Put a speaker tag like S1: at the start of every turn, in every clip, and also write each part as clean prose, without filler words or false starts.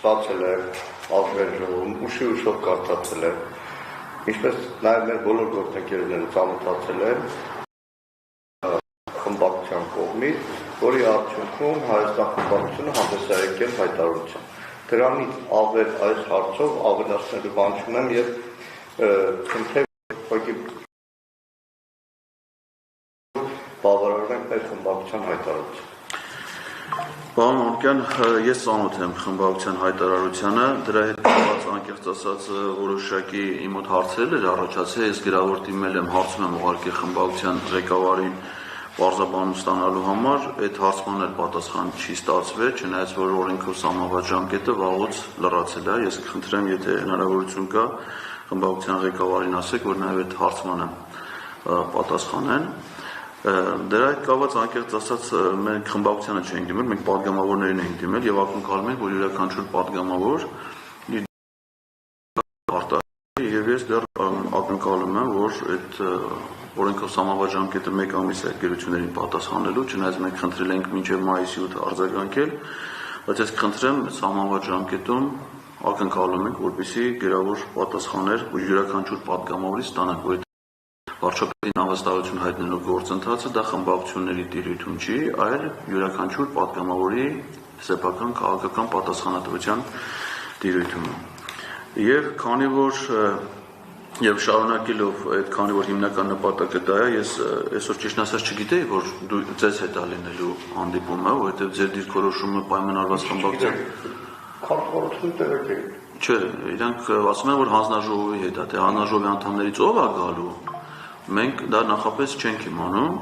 S1: ստացել է ազգային ժողովում, ուշով կարդացել է, ինչպես նաև մեր բոլոր գործընկերները ծանոթացել են խմբակցության կողմից, որի արդյունքում Հայաստան խմբակցությունը հանդես է եկել հայտարարությամբ։ Դրանից ավել այս հարցով ավելացնելու բան չունեմ եւ խնդրեմ բավարարենք մեր խմբակցության հայտարարությունը։
S2: Պարոն Մարկյան, ես ծանոթ եմ խմբակցության հայտարարությանը, դրա հետ կապված անկեղծ ասած որոշակի իմ մոտ հարցեր էր առաջացել, ես գրավոր դիմել եմ, հարցում եմ ուղղակի խմբակցության ղեկավարին պարզաբանում ստանալու համար, այդ հարցման էլ պատասխան չի ստացվել, չնայած որ օրենքով սահմանված ժամկետը վաղուց լրացել է, ես կխնդրեմ, եթե հնարավորություն կա, խմբակցության ղեկավարին ասեք, որ նաև այդ հարցմանը պատասխանեն։ Դրա հետ կապված անկեղծ ասած մենք խմբակցությանը չենք դիմել, մենք պատգամավորներին ենք դիմել եւ ակնկալում ենք, որ յուրաքանչյուր պատգամավոր եւ ես դեռ ակնկալում եմ, որ այդ օրենքով սահմանված ժամկետը 1 ամիս է գերություններին պատասխանելու, չնայած մենք խնդրել ենք մինչեւ մայիսի 8-ը արձագանքել, բայց ես կխնդրեմ սահմանված ժամկետում ակնկալում ենք, որպեսզի գերավոր պատասխաններ յուրաքանչյուր պատգամավորի ստանանք, որ վարչապետին անվստահություն հայտնելու գործընթացը դա խմբակցությունների տիրույթում չի, այլ յուրաքանչյուր պատգամավորի սեփական քաղաքական պատասխանատվության տիրույթում։ Եվ քանի որ եւ շարունակելով այդ քանի որ հիմնական նպատակը դա է, ես այսօր ճիշտ ասած չգիտեի, որ դու ձեզ հետ ալինելու հանդիպումը, որովհետեւ ձեր դիրքորոշումը պայմանավորված խմբակցության
S1: քարտորոշում տեղեկ է։
S2: Չէ, իրանք ասում են, որ հանձնաժողովի հետ է, թե հանձնաժողովի անդամներից ով է գալու, մենք դա նախապես չենք իմանում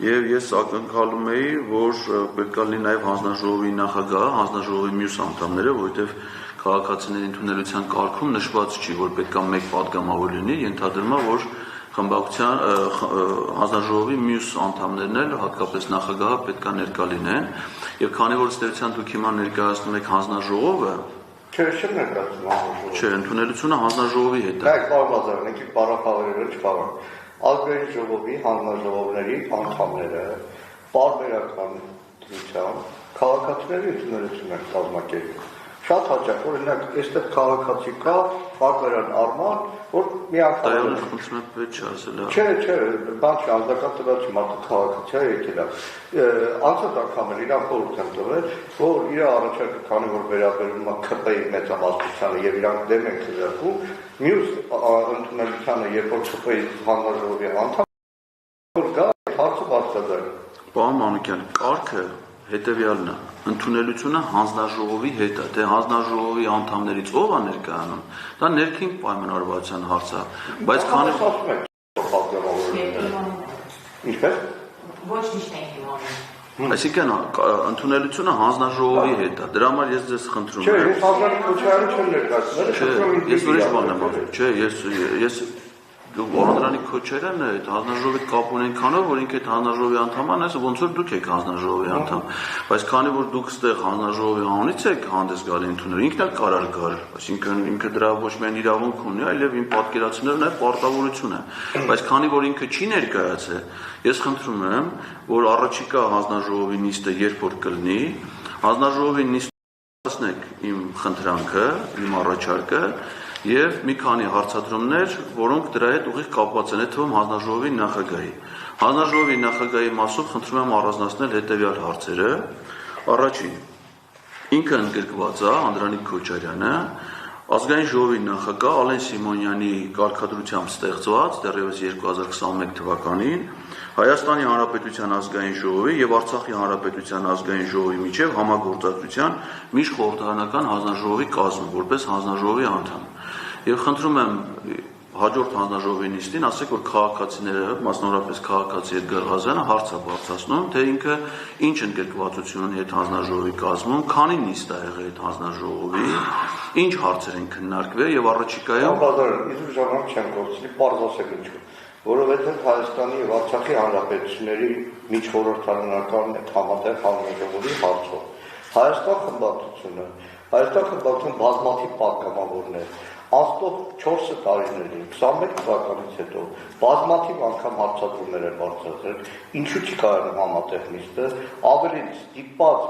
S2: եւ ես ակնկալում էի, որ պետք է լինի նաեւ հանձնաժողովի նախագահ, հանձնաժողովի մյուս անդամները, որովհետեւ քաղաքացիների ընդունելության կարգում նշված չի, որ պետք է մեկ պատգամավոր լինի, ենթադրում է, որ խմբակցության հանձնաժողովի մյուս անդամներն էլ, հատկապես նախագահը պետք է ներկա լինեն, եւ քանի որ ստերության դուք հիմա ներկայացնում եք հանձնաժողովը,
S1: Չէ, ներկայացնում հանձնաժողովը։
S2: Չէ, ընդունելությունը հանձնաժողովի հետ է։
S1: Դա պարոն Ղազարյան, եկեք բառախաղերել չկարան։ Ազգային ժողովի հանձնաժողովների անդամները պարբերական դրությամբ քաղաքացիների ընդունելություն են կազմակերպում։ Շատ հաճախ, օրինակ, այստեղ քաղաքացի կա, Պարբերան Արման, որ մի անգամ
S2: խնդրում եմ պետք չի ասել։
S1: Չէ, բան չի, անձնական տվյալ չի, մարդը քաղաքացի է եկել է։ Անցած անգամ էլ իրան խորհուրդ եմ տվել, որ իր առաջարկը, քանի որ վերաբերում է ՔՊ-ի մեծամասնությանը եւ իրանք դեմ են քվեարկում, մյուս ընդունելությանը, երբ որ ՔՊ-ի հանձնաժողովի անդամ որ գա, հարցը բարձրացնել։
S2: Պարոն Մանուկյան, կարգը հետևյալն է, ընդունելությունը հանձնաժողովի հետ է, թե հանձնաժողովի անդամներից ով է ներկայանում, դա ներքին պայմանավորվածության հարց է, բայց քանի
S1: Ինչպես։
S3: Ոչ միշտ ենք իմանում։
S2: Այսինքն ընդունելությունը հանձնաժողովի հետ է, դրա համար ես ձեզ խնդրում
S1: եմ։ Չէ, ես Հազարի Քոչարյանը չեմ ներկայացնել,
S2: ես ուրիշ բան եմ ասում, չէ, ես Անդրանիկ Քոչարյանը այդ հանձնաժողովի կապ ունենքանով, որ ինքը այդ հանձնաժողովի անդամ է, ոնց որ դուք եք հանձնաժողովի անդամ, բայց քանի որ դուք ստեղ հանձնաժողովի անունից եք հանդես գալի ընդունել, ինքն էլ կարար գալ, այսինքն ինքը դրա ոչ միայն իրավունք ունի, այլև իմ պատկերացնելը նաև պարտավորություն է, բայց քանի որ ինքը չի ներկայացել, ես խնդրում եմ, որ առաջիկա հանձնաժողովի նիստը երբ որ կլինի, հանձնաժողովի նիստացնեք իմ խնդրանքը, իմ առաջարկը եւ մի քանի հարցադրումներ, որոնք դրա հետ ուղիղ կապված են, այդ թվում հանձնաժողովի նախագահի։ Հանձնաժողովի նախագահի մասով խնդրում եմ առանձնացնել հետեւյալ հարցերը։ Առաջին, ինքը ընդգրկված է Անդրանիկ Քոչարյանը, ազգային ժողովի նախագահ Ալեն Սիմոնյանի կարգադրությամբ ստեղծված դեռևս 2021 թվականին Հայաստանի Հանրապետության ազգային ժողովի եւ Արցախի Հանրապետության ազգային ժողովի միջև համագործակցության միջխորհրդարանական հանձնաժողովի կազմում որպես հանձնաժողովի անդամ։ Եվ խնդրում եմ հաջորդ հանձնաժողովի նիստին ասեք, որ քաղաքացիները, մասնավորապես քաղաքացի Էդգար Ղազարյանը հարց է բարձրացնում, թե ինքը ինչ ընդգրկվածություն ունի այդ հանձնաժողովի կազմում, քանի նիստ է եղել այդ հանձնաժողովի, ինչ հարցեր են քննարկվել եւ առաջիկայում
S1: Իզուր ժամանակ չեմ գործի, պարզ ասեք ինչու, որովհետեւ Հայաստանի եւ Արցախի հանրապետությունների միջխորհրդարանական համատեղ հանձնաժողովի հարցով Հայաստան խմբակցությունը բազմաթիվ պատգամավորներ Աստով 4 տարիներին, 21 թվականից հետո բազմաթիվ անգամ հարցադրումներ են բարձրացրել, ինչու չի կարողանում համատեղ նիստը, ավելին ստիպված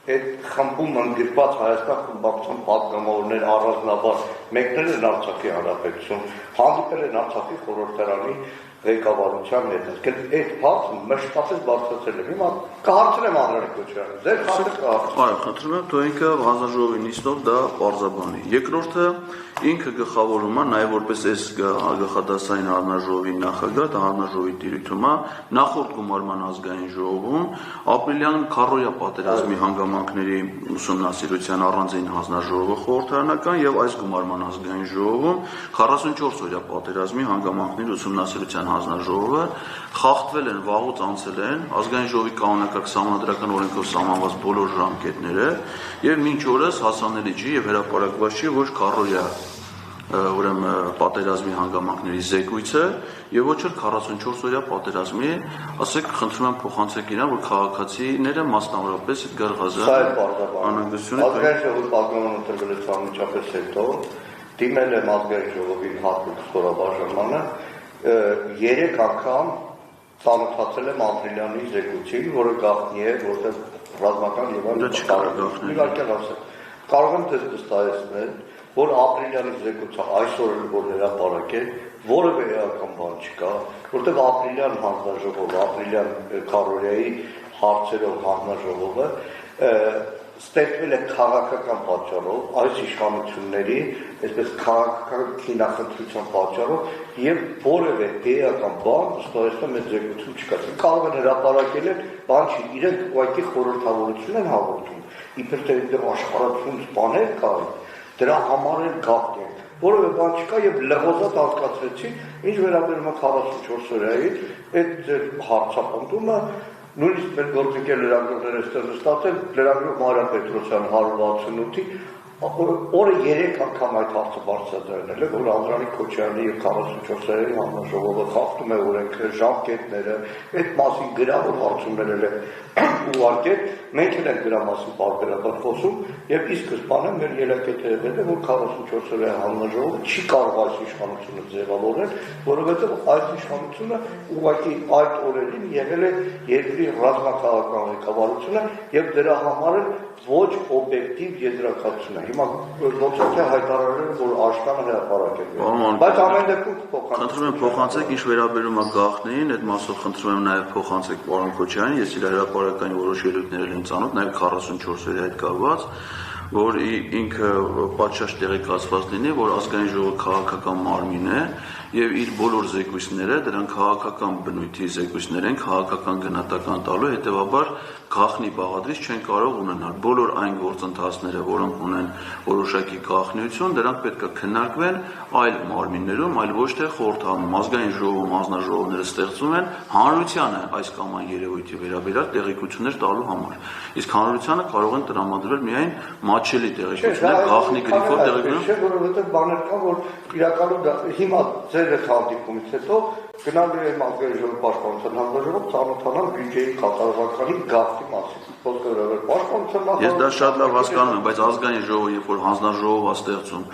S1: այդ խմբում ընդգրկված Հայաստան խմբակցության պատգամավորներ առանձնաբար մեկնել են Արցախի հանրապետություն, հանդիպել են Արցախի խորհրդարանի ղեկավարության հետ։ Այդ հարցը մշտապես բարձրացել է։ Հիմա կհարցնեմ Անդրանիկ Քոչարյանին, ձեր հարցը կհարցնեմ։
S2: Այո, խնդրում եմ, թող ինքը հանձնաժողովի նիստով դա պարզաբանի։ Երկրորդը ինքը գլխավորում է նաև որպես այս գլխադասային հանձնաժողովի նախագահ, դա հանձնաժողովի տիրույթում է նախորդ գումարման ազգային ժողովում ապրիլյան քարոյա պատերազմի հանգամանքների ուսումնասիրության առանձին հանձնաժողովը խորհրդարանական եւ այս գումարման ազգային ժողովում 44 օրյա պատերազմի հանգամանքների ուսումնասիրության հանձնաժողովը խախտվել են, վաղուց անցել են ազգային ժողովի կանոնակարգ սահմանադրական օրենքով սահմանված բոլոր ժամկետները եւ մինչ օրս հասանելի չի եւ հրապարակված չի ոչ քարոյա ուրեմն պատերազմի հանգամանքների զեկույցը եւ ոչ էլ 44 օրյա պատերազմի, ասեք, խնդրում եմ փոխանցեք իրան, որ քաղաքացիները մասնավորապես այդ Գարղազան անհանգստությունը
S1: ազգային ժողովի պատգամավորը ընտրվել է անմիջապես հետո, դիմել եմ ազգային ժողովին հատուկ ստորաբաժանմանը 3 անգամ ծանոթացել եմ ապրիլյանի զեկույցին, որը գաղտնի է, որտեղ ռազմական եւ այլ կարող եմ դες վստահեցնել, որ ապրիլյանի զեկույցը այսօր էլ որ հրապարակել որևէ էական բան չկա, որտեղ ապրիլյան հանձնաժողովը, ապրիլյան քարոյայի հարցերով հանձնաժողովը ստեղծվել է քաղաքական պատճառով, այս իշխանությունների, այսպես քաղաքական քինախնդրության պատճառով եւ որևէ էական բան ստորեցնում այդ զեկույցում չկա։ Կարող են հրապարակել են, բան չի, իրենք ուղղակի խորհրդավորություն են հաղորդում, իբր թե դեռ աշխարհացուն սպաներ կային, դրա համար էլ գաղտնի են։ Որևէ բան չկա եւ լղոզատ հասկացրեցի, ինչ վերաբերում է 44 օրյայի, այդ հարցապնդումը նույնիսկ մեր գործիքել լրագրողները ստեղ նստած են, լրագրող Մարիամ Պետրոսյան 168-ի օրը 3 անգամ այդ հարցը բարձրացրել է, որ Անդրանիկ Քոչարյանի եւ 44-րդ հանձնաժողովը խախտում է օրենքը, ժամկետները, այդ մասին գրավոր հարցումներ է ուղարկել, մենք էլ ենք դրա մասին բարբերաբար խոսում եւ ի սկզբանե մեր ելակետը եղել է, որ 44-րդ հանձնաժողովը չի կարող այս իշխանությունը ձևավորել, որովհետեւ այս իշխանությունը ուղղակի այդ օրերին եղել է երկրի ռազմաքաղաքական ղեկավարությունը եւ դրա համար ոչ օբյեկտիվ եզրակացություն է։ Հիմա ոնց է հայտարարել, որ աշտանը հրապարակել է։ Բայց ամեն դեպքում
S2: խնդրում եմ փոխանցեք, ինչ վերաբերում է գաղտնին, այդ մասով խնդրում եմ նաև փոխանցեք պարոն Քոչարյանին, ես իր հրապարակային որոշ ելույթներ եմ ծանոթ, նաև 44 օրի հետ կապված, որ ինքը պատշաճ տեղեկացված լինի, որ ազգային ժողովը քաղաքական մարմին է եւ իր բոլոր զեկույցները դրանք քաղաքական բնույթի զեկույցներ են, քաղաքական գնահատական տալու, հետեւաբար գաղտնի բաղադրիչ չեն կարող ունենալ։ Բոլոր այն գործընթացները, որոնք ունեն որոշակի գաղտնիություն, դրանք պետք է քննարկվեն այլ մարմիններում, այլ ոչ թե խորհրդանում։ Ազգային ժողովում հանձնաժողովները ստեղծվում են հանրությանը այս կամ այն երևույթի վերաբերյալ տեղեկություններ տալու համար։ Իսկ հանրությանը կարող են տրամադրել միայն մատչելի տեղեկություններ, գաղտնի գրիֆով տեղեկություններ։
S1: Որովհետեւ բաներ կան, որ իրականում հիմա ձեր հանդիպումից հետո գնալու եմ ազգային ժողովի պաշտպանության հանձնաժողով ծանոթանալ բյուջեի կատարողականի գաղտնի մասին։
S2: Ես դա շատ լավ հասկանում եմ, բայց ազգային ժողովը, երբ որ հանձնաժողով է ստեղծում,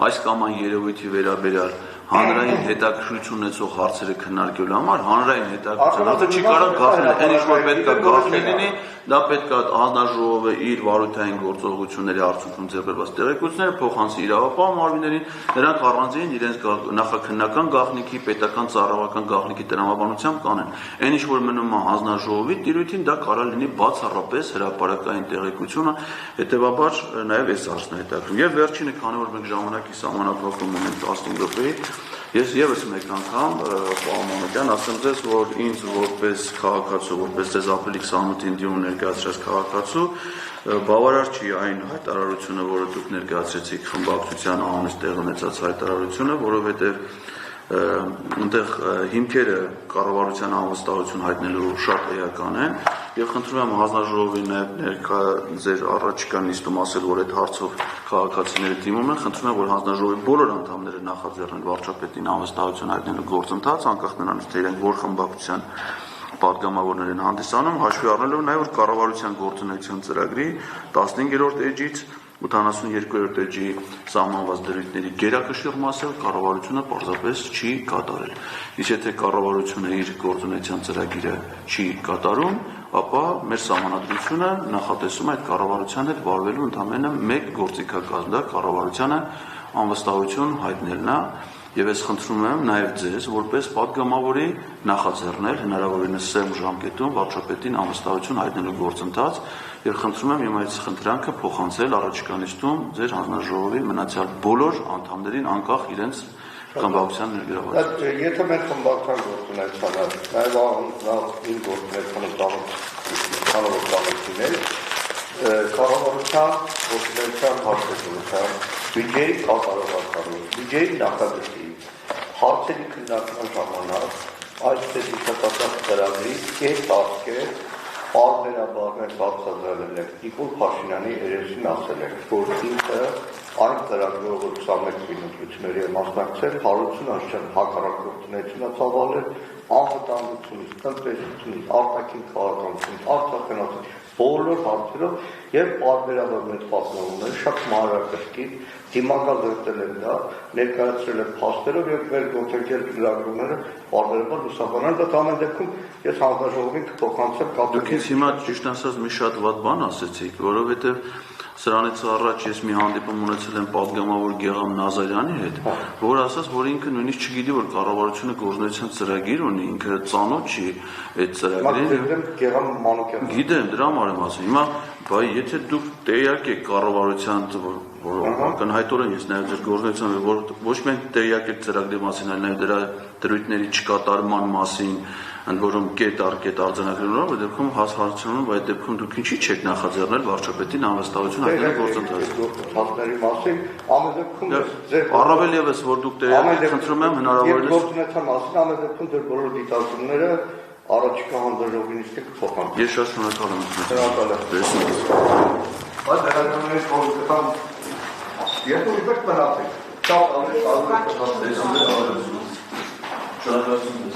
S2: այս կամ այն երևույթի վերաբերյալ հանրային հետաքրքրություն ունեցող հարցերը քննարկելու համար հանրային հետաքրքրություն, որը չի կարող գաղտնի, այն ինչ որ պետք է գաղտնի լինի, դա պետք է հանձնաժողովը իր վարույթային գործողությունների արդյունքում ձեռբերված տեղեկությունները փոխանցի իրավապահ մարմիններին, նրանք առանձին իրենց նախաքննական գաղտնիքի, պետական ծառայական գաղտնիքի տրամաբանությամբ կանեն։ Այն ինչ որ մնում է հանձնաժողովի տիրույթին, դա կարող լինի բացառապես հրապարակային տեղեկությունը, հետեւաբար նաև այս հարցն է հետաքրքիր։ Եվ վերջինը, քանի որ մենք ժամանակի սահմանափակում ունենք 15 րոպեի, ես եւս մեկ անգամ պարոն Մանուկյան ասեմ ձեզ, որ ինձ որպես քաղաքացու, որպես ձեզ ապրիլի 28-ին դիմում ներկայացրած քաղաքացու, բավարար չի այն հայտարարությունը, որը դուք ներկայացրեցիք խմբակցության անունից տեղ ունեցած հայտարարությունը, որովհետեւ այնտեղ հիմքերը կառավարության անվստահություն հայտնելու շատ էական են եւ խնդրում եմ հանձնաժողովի ներկա ձեր առաջիկա նիստում ասել, որ այդ հարցով քաղաքացիները դիմում են, խնդրում եմ, որ հանձնաժողովի բոլոր անդամները նախաձեռնեն վարչապետին անվստահություն հայտնելու գործընթաց, անկախ նրանից, թե իրենք որ խմբակցության պատգամավորներ են հանդիսանում, հաշվի առնելով նաեւ որ կառավարության գործունեության ծրագրի 15-րդ էջից 82-րդ էջի սահմանված դրույթների գերակշիռ մասը կառավարությունը պարզապես չի կատարել։ Իսկ եթե կառավարությունը իր գործունեության ծրագիրը չի կատարում, ապա մեր սահմանադրությունը նախատեսում է այդ կառավարության հետ վարվելու ընդամենը մեկ գործիքակազմ, դա կառավարությանը անվստահություն հայտնելն է, եւ ես խնդրում եմ նաեւ ձեզ, որպես падգամավորի նախաձեռնել հնարավորինս սեմ ժամկետում վարչապետին անվստահություն հայտնելու գործընթաց եւ խնդրում եմ իմ այս խնդրանքը փոխանցել առաջիկանիշտում ձեր հանձնաժողովի մնացյալ բոլոր անդամներին անկախ իրենց խմբակցության ներգրավվածության։
S1: Եթե մեր խմբակցության գործունեությանը նաեւ ին գործունեությանը ծանոթացնել կառավարության գործունեության հաշվետվության բյուջեի կատարողականին, բյուջեի նախագծի հարցերի քննարկման ժամանակ այս տեսիչատական ծրագրի կենտասկեր պարբերաբար բացատրել եք Նիկոլ Փաշինյանի երեսին ասել եք, որ ինքը այն ծրագրով 21 բնութությունների մասնակցել, հարություն աշխան հակառակ գործունեությունը ծավալել, անվտանգությունից, տնտեսությունից, արտաքին քաղաքականությունից, արտաքնացությունից, բոլոր հարցերով եւ պարբերաբար մեծ պատմողները շատ մանրակրկիտ դիմակալ դրել են դա, ներկայացրել են փաստերով եւ մեր գործընկեր լրագրողները պարբերաբար լուսաբանել, դա ամեն դեպքում ես հանձնաժողովին կփոխանցեմ կապ։
S2: Դուք ինձ հիմա ճիշտ ասած մի շատ վատ բան ասեցիք, որովհետեւ սրանից առաջ ես մի հանդիպում ունեցել եմ падգամավոր Գեգամ Նազարյանի հետ, որ ասաց, որ ինքը նույնիսկ չգիտի, որ կառավարությունը գործունեության ծրագիր ունի, ինքը ծանոթ չի այդ ծրագրին։
S1: Գեգամ Մանուկյան։
S2: Գիտեմ, դրա համար եմ ասում։ Հիմա, բայ եթե դուք տեղյակ եք կառավարության, որ ակնհայտորեն ես նաև ձեր գործունեության, որ ոչ միայն տեղյակ եք ծրագրի մասին, այլ նաև դրա դրույթների չկատարման մասին, ընդ որում կետ առ կետ արձանագրելով, այդ դեպքում հասարակությունում, այդ դեպքում դուք ինչի չեք նախաձեռնել վարչապետին անվստահություն հայտնելու
S1: գործընթացի մասին, ամեն դեպքում ձեր
S2: առավել եւս որ դուք տեղյակ եք, խնդրում եմ հնարավորինս
S1: գործունեության մասին ամեն դեպքում ձեր բոլոր դիտարկումները առաջիկա հանձնաժողովին իսկ կփոխանցեմ։
S2: Ես շատ շնորհակալ եմ։
S1: Շնորհակալ եմ։ Բայց դրանից կողքան եթե ուզեք մնացեք։ Շատ ավելի
S2: շնորհակալ եմ։